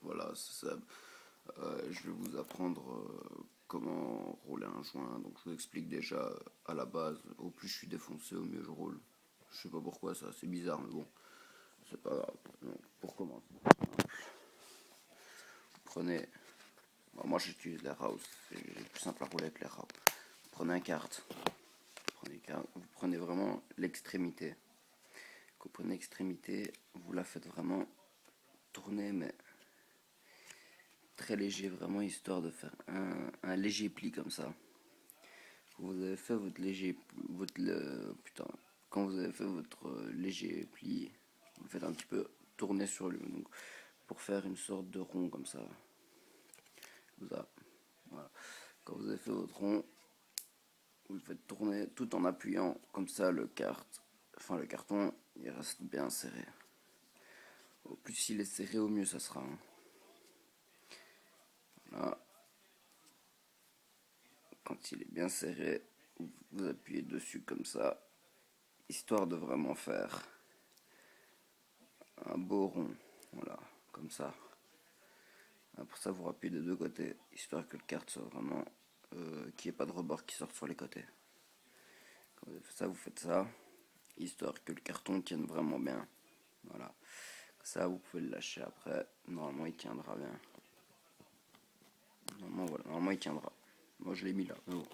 Voilà, c'est ça. Je vais vous apprendre comment rouler un joint. Donc je vous explique déjà à la base. Au plus je suis défoncé, au mieux je roule. Je sais pas pourquoi ça, c'est bizarre, mais bon, c'est pas grave. Donc, pour commencer, prenez. Bon, moi j'utilise les house, c'est plus simple à rouler avec les house. Prenez un carte. Vous prenez vraiment l'extrémité. Quand vous prenez l'extrémité, vous la faites vraiment tourner, mais très léger, vraiment histoire de faire un léger pli comme ça. Quand vous avez fait votre léger, putain, quand vous avez fait votre léger pli, vous le faites un petit peu tourner sur lui, donc pour faire une sorte de rond comme ça. Voilà. Quand vous avez fait votre rond, vous le faites tourner tout en appuyant comme ça le carton, il reste bien serré. Au plus il est serré, au mieux ça sera, hein. Là, quand il est bien serré, vous appuyez dessus comme ça, histoire de vraiment faire un beau rond. Voilà, comme ça. Pour ça, vous appuyez des deux côtés, histoire que le carte soit vraiment. Qu'il n'y ait pas de rebord qui sorte sur les côtés. Quand vous avez fait ça, vous faites ça, histoire que le carton tienne vraiment bien. Voilà. Ça, vous pouvez le lâcher après. Normalement, il tiendra bien. Normalement, il tiendra. Moi, je l'ai mis là. Mais bon.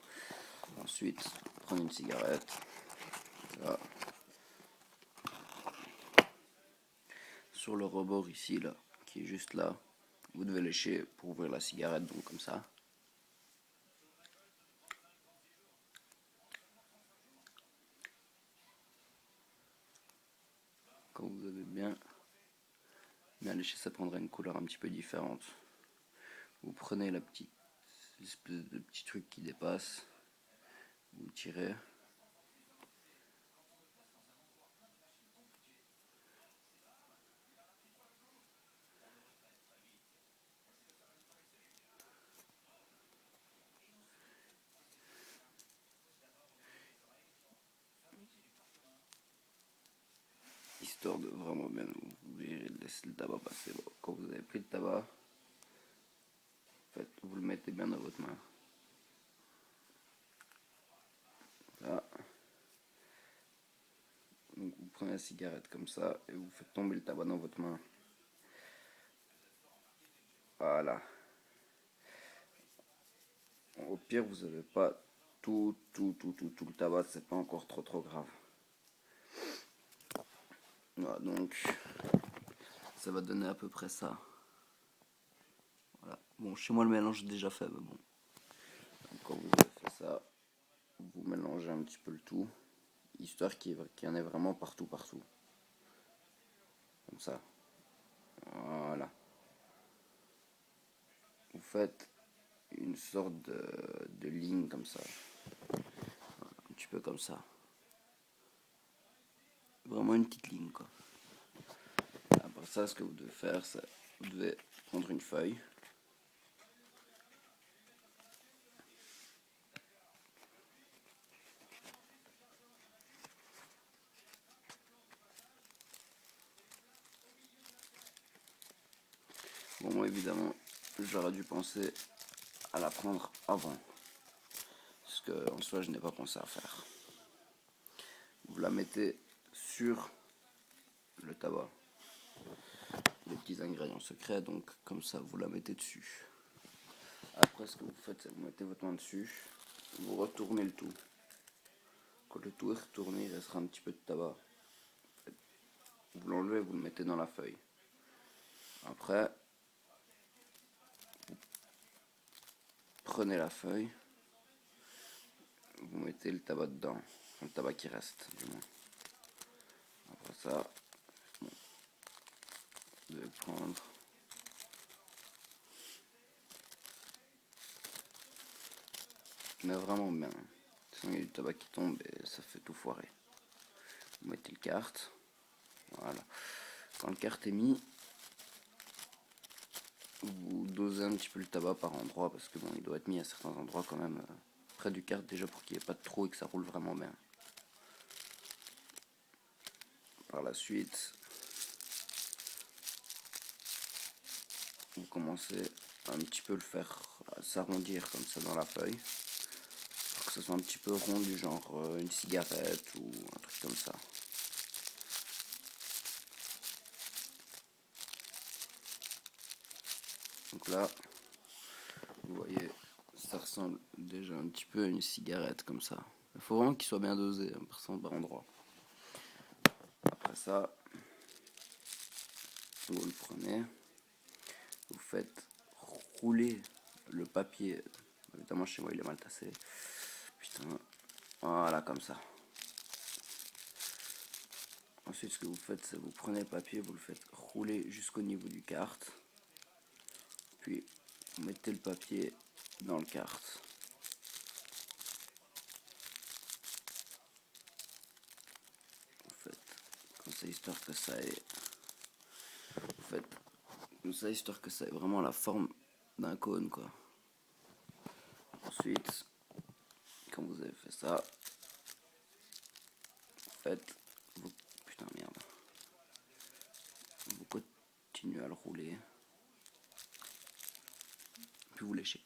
Ensuite, prenez une cigarette. Ça. Sur le rebord ici, là, qui est juste là, vous devez lécher pour ouvrir la cigarette, donc comme ça. Quand vous avez bien léché, ça prendra une couleur un petit peu différente. Vous prenez la petite espèce de petit truc qui dépasse, vous tirez. Histoire de vraiment bien vous laisser le tabac passer. Bon, quand vous avez pris le tabac, vous le mettez bien dans votre main. Là. Donc vous prenez la cigarette comme ça et vous faites tomber le tabac dans votre main. Voilà. Au pire, vous n'avez pas tout le tabac, c'est pas encore trop grave. Voilà, donc ça va donner à peu près ça. Voilà. Bon, chez moi le mélange est déjà fait, mais bon. Donc, quand vous avez fait ça, vous mélangez un petit peu le tout, histoire qu'il y en ait vraiment partout. Comme ça. Voilà. Vous faites une sorte de ligne comme ça. Voilà, un petit peu comme ça. Vraiment une petite ligne, quoi. Après ça, ce que vous devez faire, c'est vous devez prendre une feuille. Bon, moi, évidemment, j'aurais dû penser à la prendre avant. Parce que, en soi, je n'ai pas pensé à faire. Vous la mettez sur le tabac. Les petits ingrédients secrets, donc comme ça, vous la mettez dessus. Après, ce que vous faites, c'est que vous mettez votre main dessus, vous retournez le tout. Quand le tout est retourné, il restera un petit peu de tabac. Vous l'enlevez, vous le mettez dans la feuille. Après, prenez la feuille, vous mettez le tabac dedans, enfin, le tabac qui reste, du moins. Après ça, bon, vous devez prendre. Mais vraiment bien. Sinon, il y a du tabac qui tombe et ça fait tout foirer. Vous mettez le carte. Voilà. Quand le carte est mis, vous dosez un petit peu le tabac par endroit parce que bon, il doit être mis à certains endroits quand même près du carte déjà pour qu'il n'y ait pas de trou et que ça roule vraiment bien. Par la suite, vous commencez à un petit peu le faire s'arrondir comme ça dans la feuille, pour que ça soit un petit peu rond, du genre une cigarette ou un truc comme ça. Donc là, vous voyez, ça ressemble déjà un petit peu à une cigarette comme ça. Il faut vraiment qu'il soit bien dosé, par exemple, par endroit. Après ça, vous le prenez, vous faites rouler le papier. Évidemment, chez moi, il est mal tassé. Putain, voilà, comme ça. Ensuite, ce que vous faites, c'est vous prenez le papier, vous le faites rouler jusqu'au niveau du carte. Puis, vous mettez le papier dans le carte. Vous faites comme ça, histoire que ça ait... Vous faites comme ça, histoire que ça ait vraiment la forme d'un cône, quoi. Ensuite, quand vous avez fait ça, vous faites... Putain, merde. Vous continuez à le rouler. Puis vous léchez.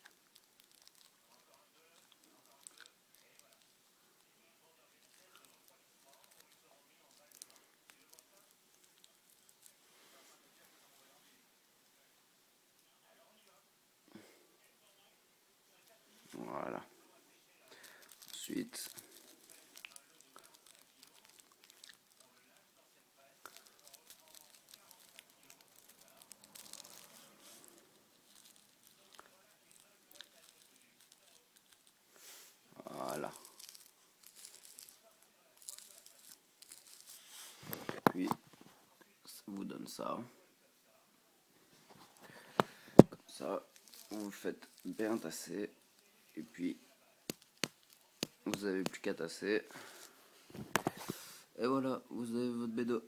Voilà. Ensuite, voilà. Puis, ça vous donne ça. Comme ça, vous le faites bien tasser. Et puis, vous avez plus qu'à tasser. Et voilà, vous avez votre bédo.